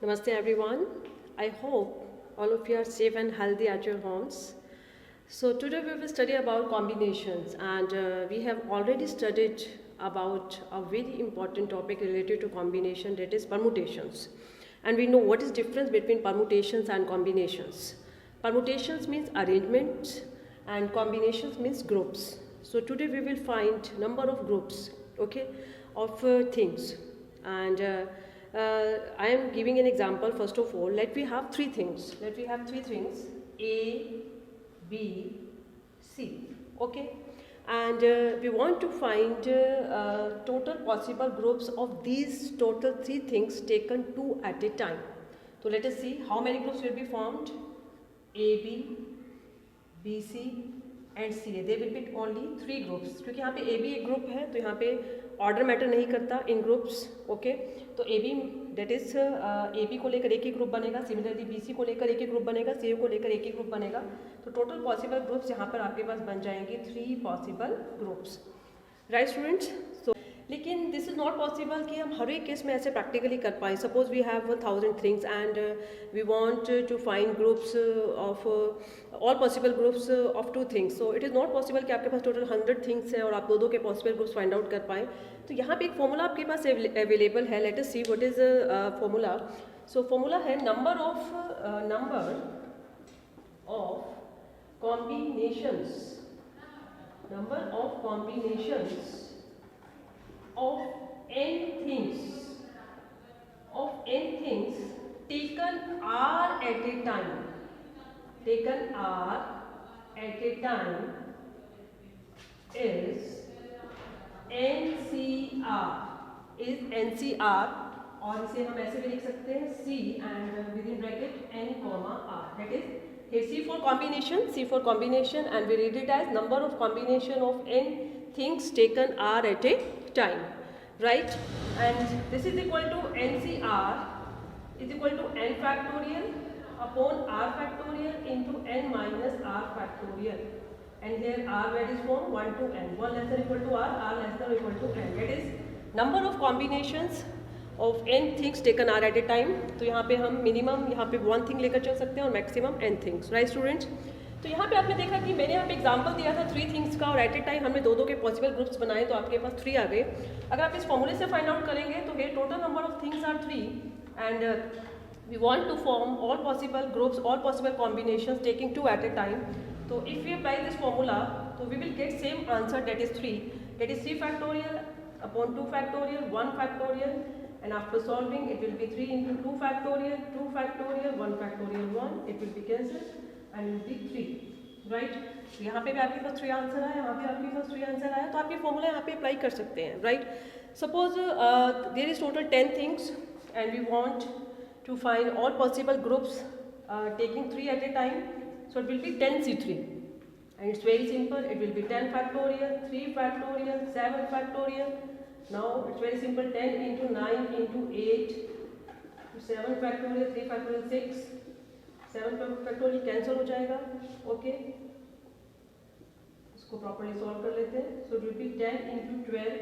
Namaste everyone. I hope all of you are safe and healthy at your homes. So today we will study about combinations and we have already studied about a very important topic related to combination, that is permutations. And we know what is difference between permutations and combinations. Permutations means arrangements and combinations means groups. So today we will find number of groups, okay, of things and I am giving an example. First of all, let we have three things. A, B, C. Okay, and we want to find total possible groups of these total three things taken two at a time. So let us see how many groups will be formed. A, B, B, C and C A, they will be only three groups, क्योंकि यहाँ पे A B एक group है तो यहाँ पे order matter नहीं करता इन ग्रुप्स. ओके, तो A B that is A B को लेकर एक ही ग्रुप बनेगा. सिमिलरली बी सी को लेकर एक ही ग्रुप बनेगा, सी ए को लेकर एक ही ग्रुप बनेगा. तो टोटल पॉसिबल ग्रुप्स यहाँ पर आपके पास बन जाएंगे three possible groups. Right students? So लेकिन दिस इज़ नॉट पॉसिबल कि हम हर एक केस में ऐसे प्रैक्टिकली कर पाएँ. Suppose we have 1000 things and we want to find groups of all possible groups of two things. So it is not possible कि आपके पास टोटल 100 थिंग्स है और आप दो के पॉसिबल ग्रुप्स फाइंड आउट कर पाएँ. तो यहाँ पे एक फॉर्मूला आपके पास अवेलेबल है. Let us see what is formula. So formula है number of combinations of n things taken r at a time is NCR. और इसे हम ऐसे भी लिख सकते हैं C and within bracket n comma R. That is here C for combination and we read it as number of combination of n things taken R at a time, right? And this is equal to NCR is equal to n factorial upon R factorial into n minus R factorial. And here R varies from 1 to n. 1 less than equal to R less than equal to n. That is number of combinations of n things taken R at a time. तो यहाँ पे हम minimum यहाँ पे 1 thing लेकर चल सकते हैं और maximum n things. Right students? तो यहाँ पे आपने देखा कि मैंने यहाँ पे एग्जांपल दिया था 3 थिंग्स का और एट ए टाइम हमने दो के पॉसिबल ग्रुप्स बनाए तो आपके पास 3 आ गए. अगर आप इस फॉर्मूले से फाइंड आउट करेंगे तो ये total number of things are 3 and we want to form all possible groups, all possible combinations taking 2 at a time. तो if we apply this formula तो we will get same answer, that is 3. That is 3 factorial upon 2 factorial 1 factorial. And after solving, it will be 3 into 2 factorial, 1 factorial 1, it will be cancelled and it will be 3. Right? तो यहाँ पे भी आपके पास 3 answer आया, यहाँ पे आपके पास 3 answer आया. तो आप ये फॉर्मूला यहाँ पे अप्लाई कर सकते हैं. Right? Suppose there is total 10 things and we want to find all possible groups taking 3 at a time. So it will be 10C3 and it's very simple. It will be 10 factorial, 3 factorial, 7 factorial. Now it's very simple. 10 into 9 into 8 to 7 factorial, 3 factorial 6, 7 factorial cancel हो जाएगा. Okay, इसको properly solve कर लेते हैं. सो it will B 10 into 12,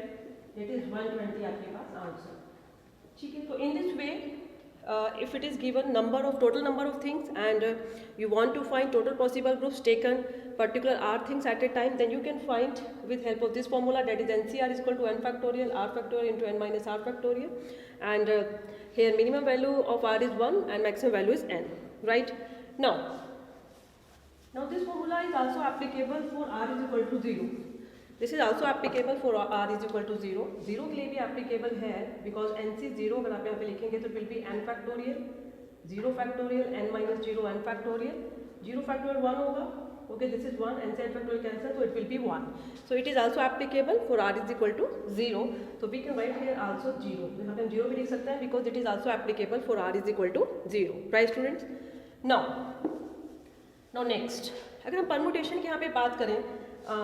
that is 120 आपके पास answer. ठीक है, तो in this way if it is given total number of things and you want to find total possible groups taken particular r things at a time, then you can find with help of this formula, that is NCR is equal to n factorial r factorial into n minus r factorial. And here minimum value of r is 1 and maximum value is n. Right? Now this formula is also applicable for r is equal to 0. This is also applicable for r is equal to 0. 0 के लिए भी applicable है because NC 0 अगर आप यहाँ पे लिखेंगे तो it will be n factorial, 0 factorial, n minus 0 n factorial. 0 factorial 1 होगा. Okay, this is 1 and n factorial cancel, so it will be 1. So it is also applicable for r is equal to 0. So we can write here also 0. यहाँ पे हम 0 भी लिख सकते हैं because it is also applicable for r is equal to 0. Right students? Now next, अगर हम permutation की यहाँ पे बात करें,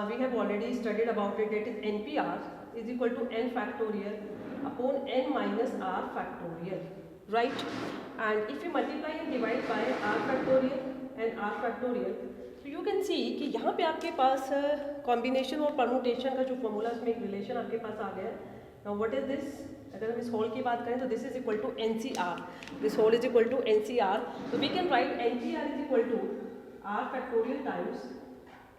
we have already studied about it. That is NPR is equal to n factorial upon n minus r factorial. Right? And if you multiply and divide by r factorial and r factorial, so you can see कि यहाँ पे आपके पास combination और permutation का जो formula उसमें एक relation आपके पास आ गया है. Now what is this? अगर हम इस होल की बात करें तो this is equal to n C r, this whole is equal to n C r, तो we can write n C are is equal to r factorial times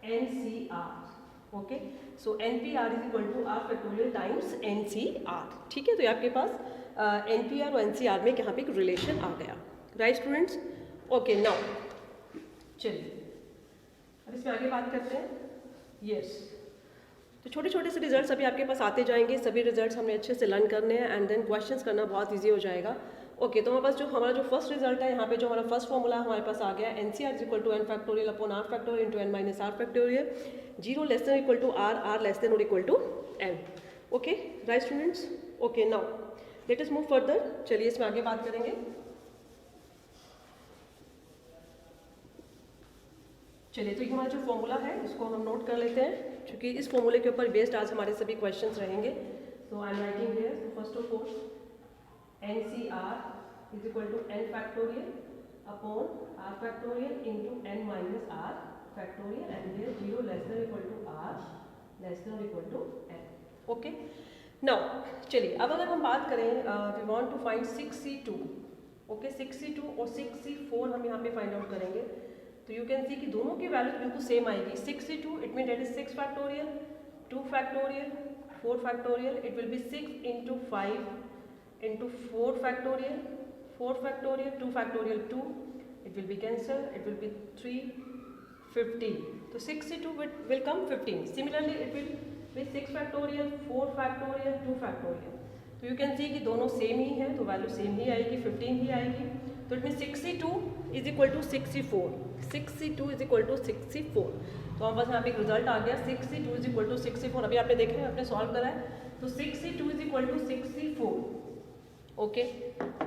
n C r. Okay, so n P r is equal to r factorial times n C r. ठीक है, तो ये आपके पास n P r और n C r में यहाँ पे एक रिलेशन आ गया। राइट स्टूडेंट्स, ओके नाउ चलिए अब इसमें आगे बात करते हैं। यस, तो छोटे छोटे से रिजल्ट्स अभी आपके पास आते जाएंगे, सभी रिजल्ट्स हमने अच्छे से लर्न करने हैं एंड देन क्वेश्चंस करना बहुत इजी हो जाएगा। ओके, तो हमारे पास हमारा जो फर्स्ट रिजल्ट है यहाँ पे, जो हमारा फर्स्ट फॉर्मूला हमारे पास आ गया n C are is equal to N factorial upon are factorial into N minus are factorial, zero less than equal to are less than और equal to N. Okay right students, okay now let us move further. चलिए इसमें आगे बात करेंगे। चलिए, तो ये हमारा जो फॉर्मूला है इसको हम नोट कर लेते हैं, क्योंकि इस फॉर्मूले के ऊपर बेस्ड आज हमारे सभी क्वेश्चंस रहेंगे। तो आई एम राइटिंग हियर, तो first of all N C are is equal to N factorial upon are factorial into N minus are factorial and here zero less than equal to are less than equal to N. Okay, now चलिए अब अगर हम बात करें, we want to find 6c2। Okay, 6c2 और 6c4 हम यहाँ पे फाइंड आउट करेंगे। तो यू कैन सी कि दोनों की वैल्यू बिल्कुल सेम आएगी। 6c2 it mean that is 6 factorial, 2 factorial, 4 factorial, it will be 6 into 5 into 4 factorial, 4 factorial, 2 factorial 2, it will be cancel, it will be 3 15। तो 6c2 will come 15. Similarly it will be 6 factorial, 4 factorial, 2 factorial. तो you can सी कि दोनों same ही है, तो value same ही आएगी, 15 ही आएगी। तो it mean 6c2 is equal to 6c4, 6c2 is equal to 6c4। तो हमारे पास यहाँ पे एक रिजल्ट आ गया 6c2 is equal to 6c4। अभी आपने देखा है, आपने सॉल्व करा है, तो 6c2 is equal to 6c4। Okay,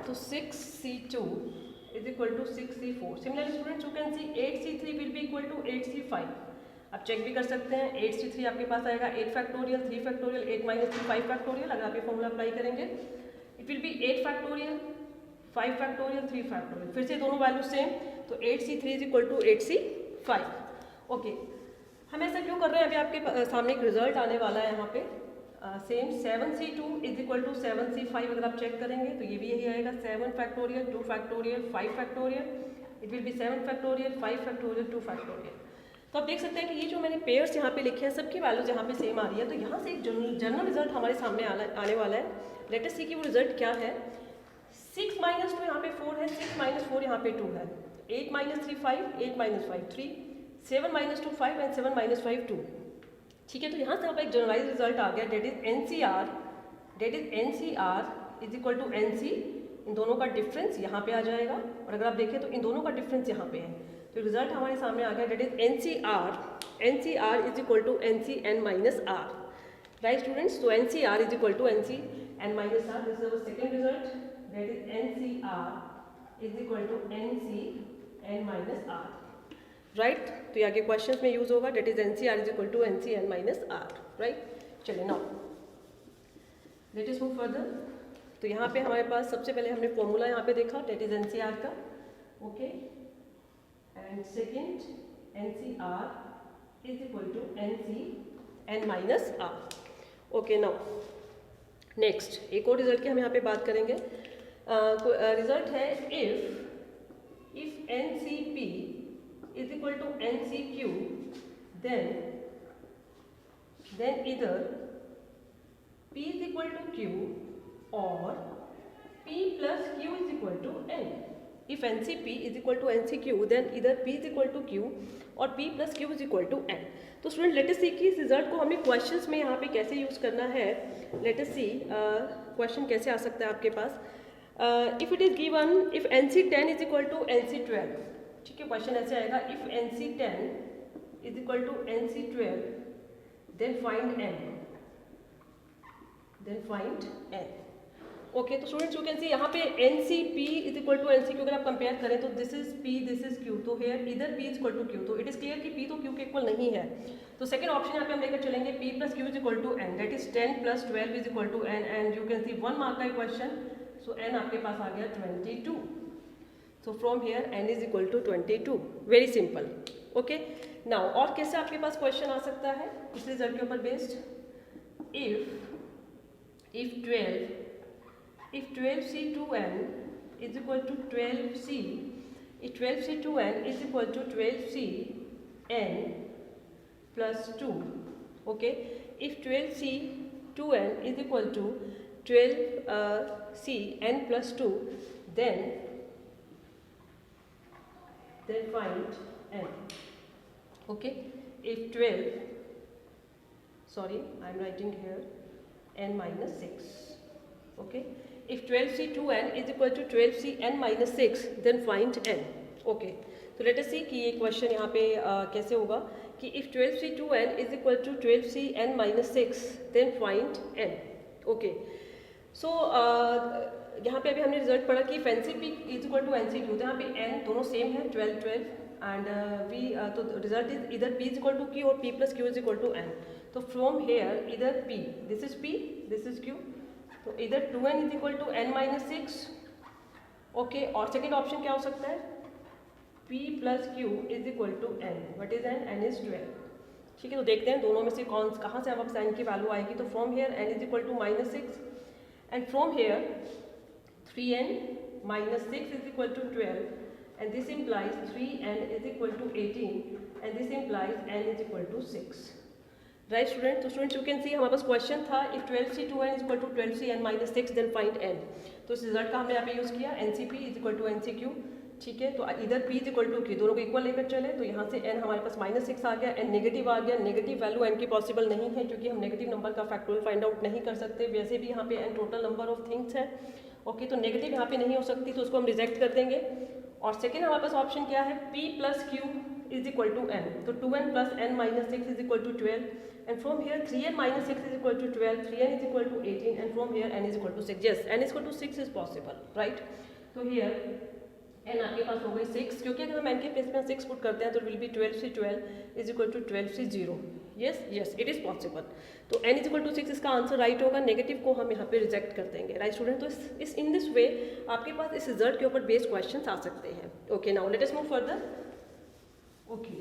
तो 6c2 is equal to 6c4। Similarly students you can see 8c3 will be equal to 8c5। आप चेक भी कर सकते हैं, 8c3 आपके पास आएगा 8 फैक्टोरियल, 3 फैक्टोरियल, 8 माइनस 3 5 फैक्टोरियल। अगर आप ये फॉर्मूला अप्लाई करेंगे it will B 8 factorial, 5 factorial, 3 factorial, फिर से दोनों वैल्यू सेम, तो 8c3 is equal to 8c5। Okay, हम ऐसा क्यों कर रहे हैं, अभी आपके सामने एक रिजल्ट आने वाला है यहाँ पे same 7c2 is equal to 7c5। अगर आप चेक करेंगे तो ये भी यही आएगा, 7 factorial, 2 factorial, 5 factorial, it will B 7 factorial, 5 factorial, 2 factorial. तो आप देख सकते हैं कि ये जो मैंने पेयर्स यहाँ पे लिखे हैं सबकी वैल्यूज यहाँ पे सेम आ रही है। तो यहाँ से एक जनरल रिजल्ट हमारे सामने आने वाला है। लेट अस सी कि वो रिजल्ट क्या है। 6 माइनस 2 यहाँ पे 4 है, 6 माइनस 4 यहाँ पे 2 है, 8 minus 3 5, 8 minus 5 3, 7 minus 2 5 and 7 minus 5 2। ठीक है, तो यहाँ से हमारा एक जनरलाइज रिजल्ट आ गया, that is n C are is equal to n C. इन दोनों का डिफरेंस यहाँ पे आ जाएगा, और अगर आप देखें तो इन दोनों का डिफरेंस यहाँ पे है। तो रिजल्ट हमारे सामने आ गया, that is n C are is equal to n C n minus r. Right students, तो n C are is equal to n C n minus r. This is our second result, that is n C are is equal to n C n minus r. Right, तो ये आगे questions में use होगा, that is n C are is equal to n C n minus r. Right, चलिए now let us move further. तो यहाँ पे हमारे पास सबसे पहले हमने फॉर्मूला यहाँ पे देखा, that is n C r का। Okay, and second n C are is equal to n C n minus r. Okay, now next एक और रिजल्ट की हम यहाँ पे बात करेंगे। रिजल्ट है if N C P is equal to NCQ, then either P is equal to Q or P plus Q is equal to N. If NCP is equal to NCQ, then either P is equal to Q और P plus Q is equal to N. तो student let us सी कि इस result को हमें questions में यहाँ पे कैसे यूज़ करना है। लेट अस सी क्वेश्चन कैसे आ सकता है आपके पास। If it is given if NC10 is equal to NC12, ठीक है, क्वेश्चन ऐसे आएगा, if NC10 is equal to NC12 then find N। Okay, तो स्टूडेंट्स यू कैन सी यहाँ पे NCP is equal to NCQ अगर आप कंपेयर करें तो this is P, this is Q, तो हेयर इधर P is equal to Q, तो इट इज क्लियर कि P तो Q के इक्वल नहीं है। तो सेकंड ऑप्शन यहाँ पे हम लेकर चलेंगे, P plus Q is equal to N, that is 10 plus 12 is equal to N, and you can see 1 mark का क्वेश्चन, सो N आपके पास आ गया 22। So from here n is equal to 22, very simple. Okay, now और कैसे आपके पास question आ सकता है इस रिजल्ट के ऊपर based. if 12 if 12C2n is equal to 12C, if 12C2n is equal to 12Cn plus 2, okay, if 12C2n is equal to 12Cn plus 2, then find n. Okay, if 12, sorry, I am writing here n minus 6. Okay, if 12C2n is equal to 12Cn minus 6, then find n. Okay, तो let us see कि ये question यहाँ पे कैसे होगा कि if 12C2n is equal to 12Cn minus 6, then find n. Okay, so यहाँ पे अभी हमने रिजल्ट पढ़ा कि NCP is equal to NCQ, तो यहाँ पे n दोनों सेम है 12 एंड वी, तो रिजल्ट इज इधर p is equal to q और p plus q is equal to n. तो फ्रॉम हेयर इधर p, this is p, this is q, तो इधर 2n is equal to n minus 6. Okay, और second option क्या हो सकता है, p plus q is equal to n. What is n? n is 12. ठीक है, तो देखते हैं दोनों में से कौन कहाँ से अब n की वैल्यू आएगी. तो from here n is equal to minus 6 and from here 3n minus 6 is equal to 12, and this implies 3n is equal to 18, and this implies n is equal to 6. Right students? So students, you can see हमारे पास question था if 12C2n is equal to 12Cn minus 6 then find n. तो इस result का हमने यहाँ पे use किया NCP is equal to NCQ. ठीक है, तो इधर p is equal to q, दोनों को इक्वल लेकर चले, तो यहाँ से n हमारे पास माइनस 6 आ गया, n नेगेटिव आ गया. नेगेटिव वैल्यू n की पॉसिबल नहीं है क्योंकि हम नेगेटिव नंबर का फैक्टोरियल फाइंड आउट नहीं कर सकते. वैसे भी यहाँ पे n total number of things है. ओके, तो नेगेटिव यहाँ पे नहीं हो सकती, तो उसको हम रिजेक्ट कर देंगे. और सेकेंड हमारे पास ऑप्शन क्या है, p plus Q is equal to n. तो 2n plus n minus 6 is equal to 12, and from here 3n minus 6 is equal to 12, 3n is equal to 18, and from here n is equal to 6. Yes, n is equal to 6 is possible, right. तो here n आपके पास हो गई 6, क्योंकि अगर हम n के place में 6 put करते हैं तो will be 12C12 is equal to 12C0. Yes yes, it is possible. तो n इज इक्वल टू 6 इसका आंसर राइट होगा. नेगेटिव को हम यहाँ पे रिजेक्ट कर देंगे, राइट स्टूडेंट. तो इस इन दिस वे आपके पास इस रिजल्ट के ऊपर बेस्ड क्वेश्चन आ सकते हैं. Okay, now let us move further. Okay,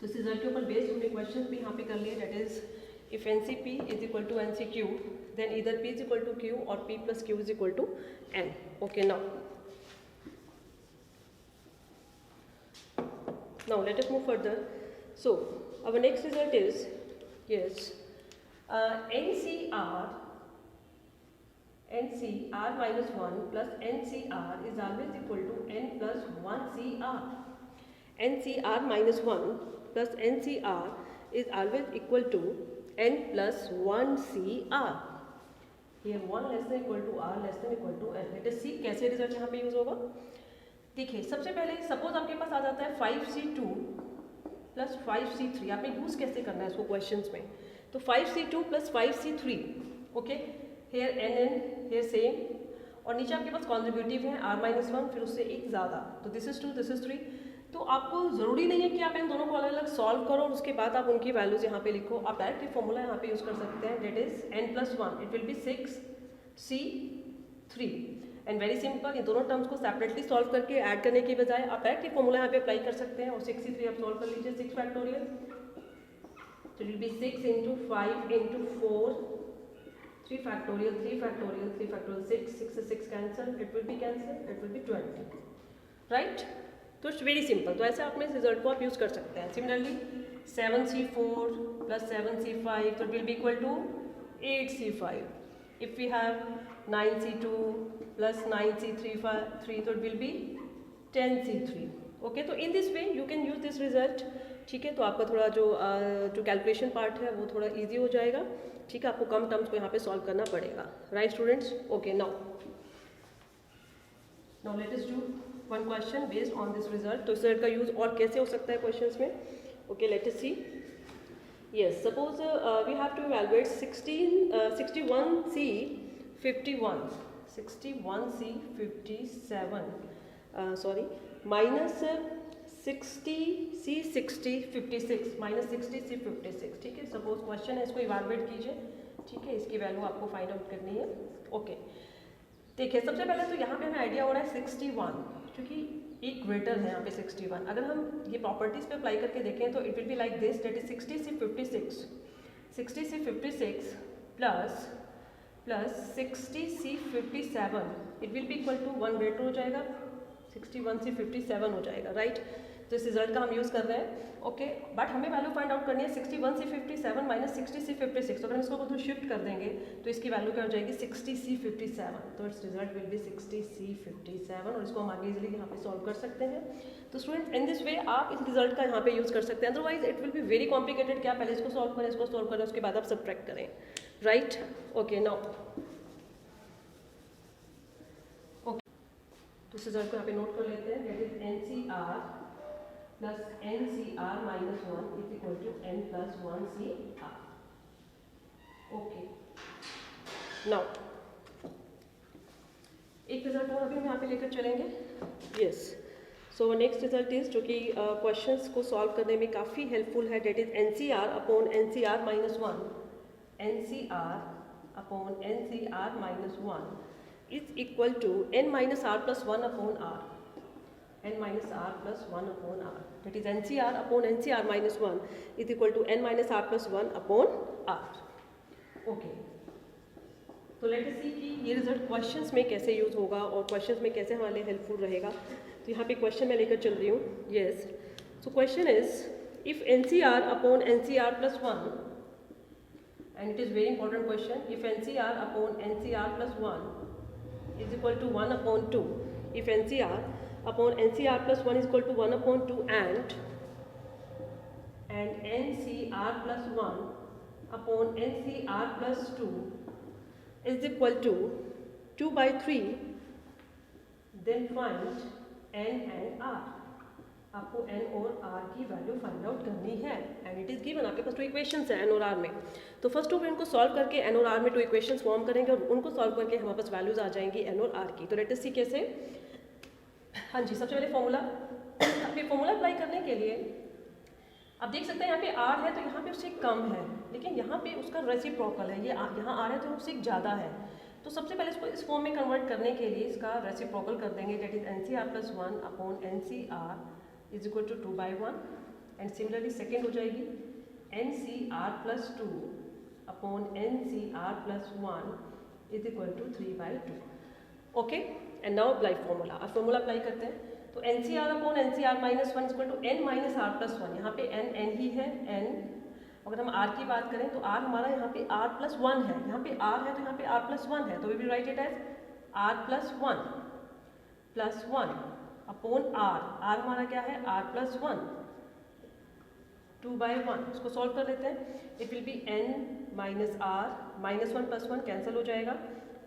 तो इस रिजल्ट के ऊपर बेस्ड हमने क्वेश्चन भी यहाँ पे कर लिए. That is if NCP is equal to NCQ, then इधर p is equal to q और p plus q is equal to n. Okay, now let us move further. So our next result is, yes, NCR minus 1 plus NCR is always equal to n plus 1 CR. NCR minus 1 plus NCR is always equal to n plus 1 CR. Here 1 less than equal to r less than equal to n. Let us see कैसे result यहाँ पे use होगा. देखिए, सबसे पहले suppose आपके पास आ जाता है 5C2 प्लस 5C3. आपने यूज़ कैसे करना है इसको क्वेश्चंस में. तो 5C2 plus 5C3, okay, here n here same, और नीचे आपके पास कॉन्ट्रीब्यूटिव है r माइनस 1, फिर उससे एक ज़्यादा, तो दिस इज 2 दिस इज 3. तो आपको ज़रूरी नहीं है कि आप इन दोनों को अलग अलग सॉल्व करो और उसके बाद आप उनकी वैल्यूज यहाँ पे लिखो. आप डायरेक्ट फॉर्मूला यहाँ पे यूज़ कर सकते हैं. That is n plus 1, it will be 6C3. And very simple, इन दोनों टर्म्स को सेपरेटली सॉल्व करके ऐड करने की बजाय आप डायरेक्ट फॉर्मूला यहाँ पे अप्लाई कर सकते हैं. और 6C3 आप सॉल्व कर लीजिए, 6 फैक्टोरियल, तो it will be 6 into 5 into 4, 3 factorial 3 factorial 3 factorial 6, 6 से 6 cancel, it will B cancel, it will B 20, right. तो इट्स वेरी सिंपल. तो ऐसे आप में इस रिजल्ट को आप यूज़ कर सकते हैं. सिमिलरली 7C4 प्लस 7C5, तो it will be equal to 8C5. If we have 9C2 plus 9C3, so it will be 10C3. Okay, तो in this way you can use this result. ठीक है, तो आपका थोड़ा जो कैलकुलेशन पार्ट है वो थोड़ा इजी हो जाएगा. ठीक है, आपको कम टर्म्स को यहाँ पे सॉल्व करना पड़ेगा, right students. Okay, now let us do one question based on this result. तो इस रिजल्ट का यूज और कैसे हो सकता है क्वेश्चंस में. Okay, let us see. Yes, suppose we have to evaluate 61C 51, 61C57, sorry, minus 60C 60 56, minus 60C 56. ठीक है, सपोज क्वेश्चन है, इसको इवैल्यूएट कीजिए. ठीक है, इसकी वैल्यू आपको फाइंड आउट करनी है. ओके, देखिए सबसे पहले तो यहाँ पे हमें आइडिया हो रहा है 61, क्योंकि एक ग्रेटर है यहाँ पे 61. अगर हम ये प्रॉपर्टीज़ पे अप्लाई करके देखें तो it will be like this, that is 60C 56 plus plus 60C57 it will be equal to 1 greater हो जाएगा, 61C57 हो जाएगा, राइट। तो इस रिजल्ट का हम यूज़ कर रहे हैं, ओके। बट हमें वैल्यू फाइंड आउट करनी है 61C57 माइनस 60C56। तो अगर हम इसको थोड़ा शिफ्ट कर देंगे तो इसकी वैल्यू क्या हो जाएगी 60C57। तो it's result will be 60C57 और इसको हम आगे इजीली यहाँ पे सॉल्व कर सकते हैं। तो स्टूडेंट इन दिस वे आप इस रिजल्ट का यहाँ पे यूज़ कर सकते हैं, otherwise it will be very complicated कि आप पहले इसको सॉल्व करें, इसको सॉल्व करें, उसके बाद आप सब्ट्रैक्ट करें, राइट। ओके नाउ तो इस रिजल्ट को यहाँ पे नोट कर लेते हैं, that is NCR plus NCR minus 1 is equal to N plus 1CR। Okay now एक रिजल्ट और अभी हम यहाँ पे लेकर चलेंगे, yes. So next result is जो कि क्वेश्चंस को सॉल्व करने में काफ़ी हेल्पफुल है, that is NCR upon NCR minus 1, NCR upon NCR minus 1 is equal to N minus R plus 1 upon R, N minus R plus 1 upon R. That is NCR upon NCR minus 1 is equal to N minus R plus 1 upon R. Okay. तो late us सी कि ये result questions में कैसे use होगा और questions में कैसे हमारे लिए हेल्पफुल रहेगा। तो यहाँ पे क्वेश्चन मैं लेकर चल रही हूँ, yes. So question is if NCR upon NCR plus 1 and it is very important question, if NCR upon NCR plus 1 is equal to 1 upon 2, if NCR upon NCR plus 1 is equal to 1 upon 2 and NCR plus 1 upon NCR plus 2 is equal to 2 by 3, then find N and R। आपको N और R की value find out करनी है and it is given. आपके पास 2 equations हैं N और R में, तो फर्स्ट ऑफ इनको सॉल्व करके N और R में 2 इक्वेशंस फॉर्म करेंगे और उनको सॉल्व करके हमारे पास वैल्यूज आ जाएंगी N और R की। तो लेट अस सी कैसे। हाँ जी, सबसे पहले फॉर्मूला, अभी फॉर्मूला अप्लाई करने के लिए आप देख सकते हैं यहाँ पे R है तो यहाँ पे उससे कम है, लेकिन यहाँ पे उसका रेसिप्रोकल है, ये यहाँ R है तो उससे ज़्यादा है। तो सबसे पहले इसको इस फॉर्म में कन्वर्ट करने के लिए इसका रेसिप्रोकल कर देंगे, that is NCR plus 1 upon NCR is equal to 2 by 1 and similarly second हो जाएगी NCR plus 2 upon NCR plus 1 is equal to 3 by 2। Okay and now apply formula. अब फॉर्मूला अप्लाई करते हैं तो NCR upon NCR minus 1 equal to N minus R plus 1। यहाँ पे N ही है, N। अगर हम R की बात करें तो R हमारा यहाँ पे R प्लस 1 है, यहाँ पे R है तो यहाँ पे R प्लस 1 है, तो we will write it as R plus 1 upon R। R हमारा क्या है R प्लस 1, 2 by 1। इसको सॉल्व कर लेते हैं, it will be N minus R minus 1 plus 1 cancel हो जाएगा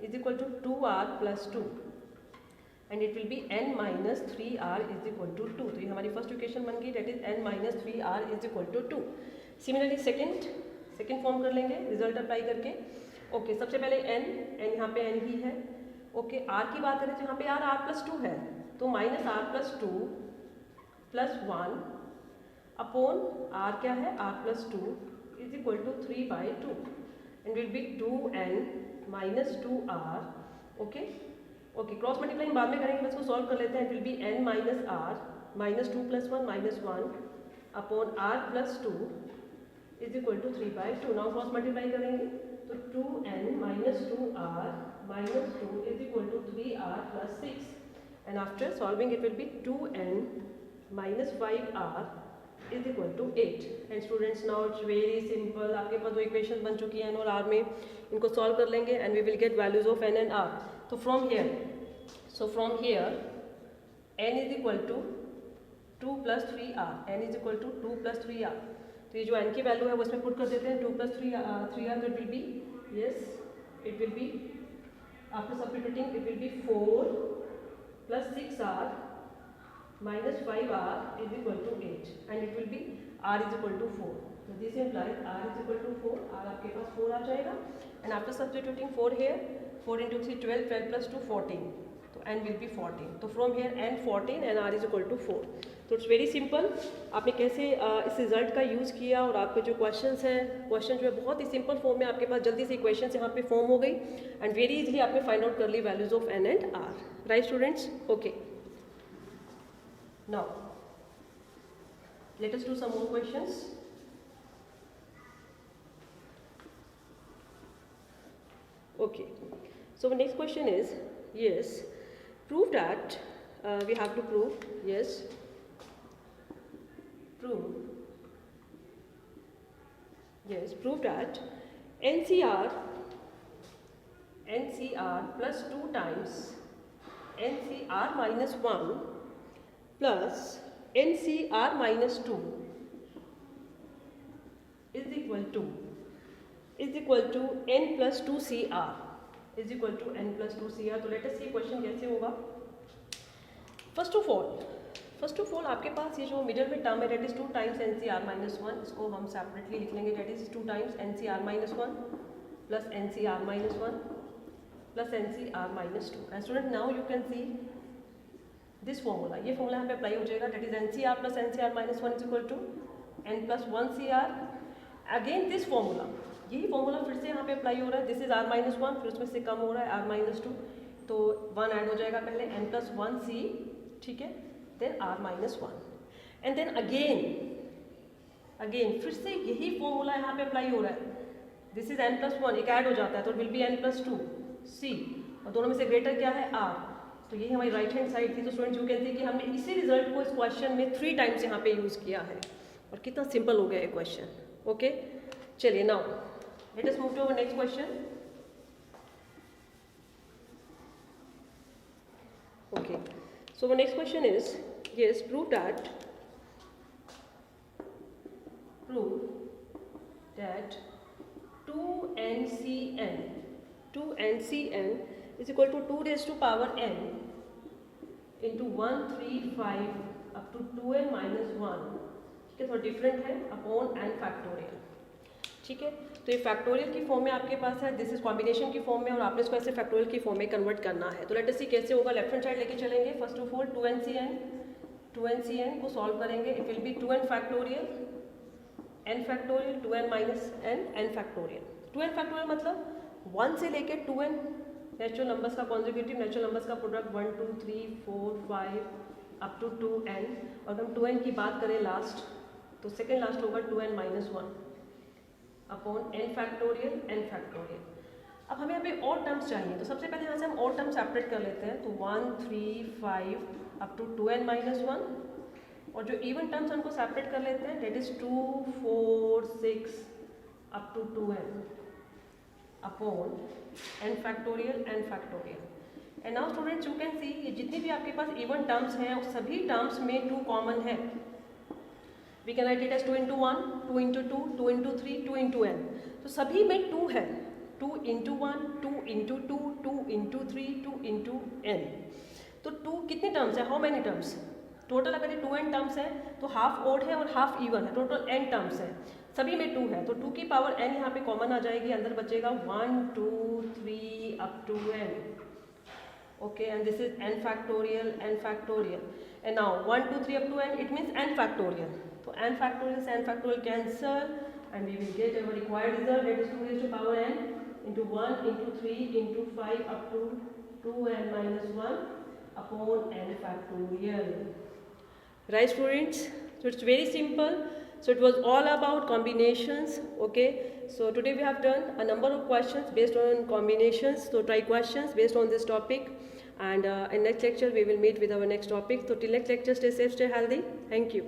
is equal to 2R plus 2 and it will be N minus 3R is equal to 2। तो ये हमारी फर्स्ट इक्वेशन बन गई, that is N minus 3R is equal to 2। Similarly second form कर लेंगे result apply करके। ओके सबसे पहले N यहाँ पे N ही है, ओके। R की बात करें तो यहाँ पे R प्लस 2 है, तो minus R plus 2 plus 1 upon R क्या है R plus 2 is equal to 3 by 2 and will be 2N minus 2R। Okay okay, cross multiplying बाद में करेंगे, इसको सॉल्व कर लेते हैं। It will be N minus R minus 2 plus 1 minus 1 upon R plus 2 is equal to 3 by 2। Now cross multiply करेंगे तो 2N minus 2R minus 2 is equal to 3R plus 6 and after solving it will be 2N minus 5R is equal to 8। And students now it's very simple, आपके पास 2 equation बन चुकी है N और R में, इनको सॉल्व कर लेंगे and we will get values of N and R। तो from here N is equal to 2 plus 3R, N is equal to 2 plus 3R। तो ये जो N की वैल्यू है वो इसमें पुट कर देते हैं, 2 प्लस 3R, तो it will B, yes it will be after substituting it will B 4 plus 6R minus 5R is equal to 8 and it will be R is equal to 4. So this implies R is equal to 4, R आपके पास 4 आ जाएगा and after substituting 4 here, 4 into 3 12, 12 plus 2 14, तो N will be 14. तो from here N 14 and R is equal to 4. तो it's very simple, आपने कैसे इस result का use किया और आपके जो क्वेश्चंस हैं, क्वेश्चन जो है बहुत ही सिंपल फॉर्म में आपके पास जल्दी से इक्वेशंस यहाँ पे फॉर्म हो गई एंड वेरी इजीली आपने फाइंड आउट कर ली values of N and R, right students? Okay, now let us do some more questions. Okay, so the next question is, yes, prove that, we have to prove, yes, prove that NCR plus 2 times NCR minus 1 plus NCR minus 2 is equal to n plus 2 CR is equal to n plus 2 CR. तो late us सी question कैसे होगा. First of all आपके पास ये जो middle में term है that is 2 times NCR minus 1, इसको हम सेपरेटली लिख लेंगे. That is 2 times NCR minus 1 plus NCR minus 1 plus NCR minus 2. And student now you can see this formula, ये फॉर्मूला यहाँ पे अप्लाई हो जाएगा. That is NCR plus NCR minus 1 is equal to n plus 1 CR. Again this formula, यही formula फिर से यहाँ पे अप्लाई हो रहा है. दिस इज R माइनस 1, फिर उसमें से कम हो रहा है R माइनस 2, तो 1 ऐड हो जाएगा पहले n प्लस 1 C, ठीक है, then R minus 1. And then again फिर से यही फॉर्मूला यहाँ पे अप्लाई हो रहा है. दिस इज n प्लस 1, एक ऐड हो जाता है तो will be n plus 2 C, और दोनों में से ग्रेटर क्या है R. तो यही हमारी राइट हैंड साइड थी. तो स्टूडेंट्स यू कैन सी कि हमने इसी रिजल्ट को इस क्वेश्चन में 3 टाइम्स यहाँ पे यूज़ किया है, और कितना सिंपल हो गया ये क्वेश्चन. ओके, चलिए now let us move to our next question. Okay, so the next question is, yes, prove that 2NCN is equal to 2 raised to power n into 1, 3, 5 up to 2n minus 1, ठीक है, थोड़ा different है, upon n factorial. ठीक है, तो ये factorial की form में आपके पास है, दिस इज कॉम्बिनेशन की फॉर्म में, और आपने इसको ऐसे फैक्टोरियल की फॉर्म में कन्वर्ट करना है. तो लेट अस सी कैसे होगा. लेफ्ट हैंड साइड लेके चलेंगे. फर्स्ट ऑफ ऑल 2NCN को सॉल्व करेंगे. It will be 2n factorial, n factorial, 2n minus n factorial. 2n factorial मतलब 1 से लेके 2n नेचुरल नंबर्स का कॉन्जुगेटिव, नेचुरल नंबर्स का प्रोडक्ट 1, 2, 3, 4, 5 अप टू 2n. और हम 2n की बात करें लास्ट, तो सेकेंड लास्ट होगा 2n minus 1 upon n factorial. अब हमें यहाँ पे और टर्म्स चाहिए, तो सबसे पहले यहाँ से हम और टर्म्स सेपरेट कर लेते हैं. तो 1, 3, 5 अप टू 2n माइनस 1, और जो इवन टर्म्स हमको सेपरेट कर लेते हैं, that is 2, 4, 6 up to 2n upon n factorial. And now students you can see, ये जितनी भी आपके पास इवन टर्म्स हैं उस सभी टर्म्स में 2 कॉमन है. We can write it as 2 into 1, 2 into 2, 2 into 3, 2 into n. तो सभी में 2 है. 2 into 1, 2 into 2, 2 into 3, 2 into n. तो 2 कितने टर्म्स है, हाउ मेनी टर्म्स टोटल. अगर ये 2n टर्म्स है तो हाफ ओड है और हाफ इवन है, टोटल n टर्म्स है, सभी में 2 है. तो 2 की पावर n यहाँ पे कॉमन आ जाएगी, अंदर बचेगा 1, 2, 3 up to n. Okay, and this is n factorial. And now 1, 2, 3 up to n, it means n factorial. So n factorial cancel, and we will get our required result, that is 2 raised to power n into 1 into 3 into 5 up to 2n minus 1 upon n factorial. Right students? So it's very simple. So it was all about combinations. Okay, so today we have done a number of questions based on combinations. So try questions based on this topic, and in next lecture we will meet with our next topic. So till next lecture, stay safe, stay healthy. Thank you.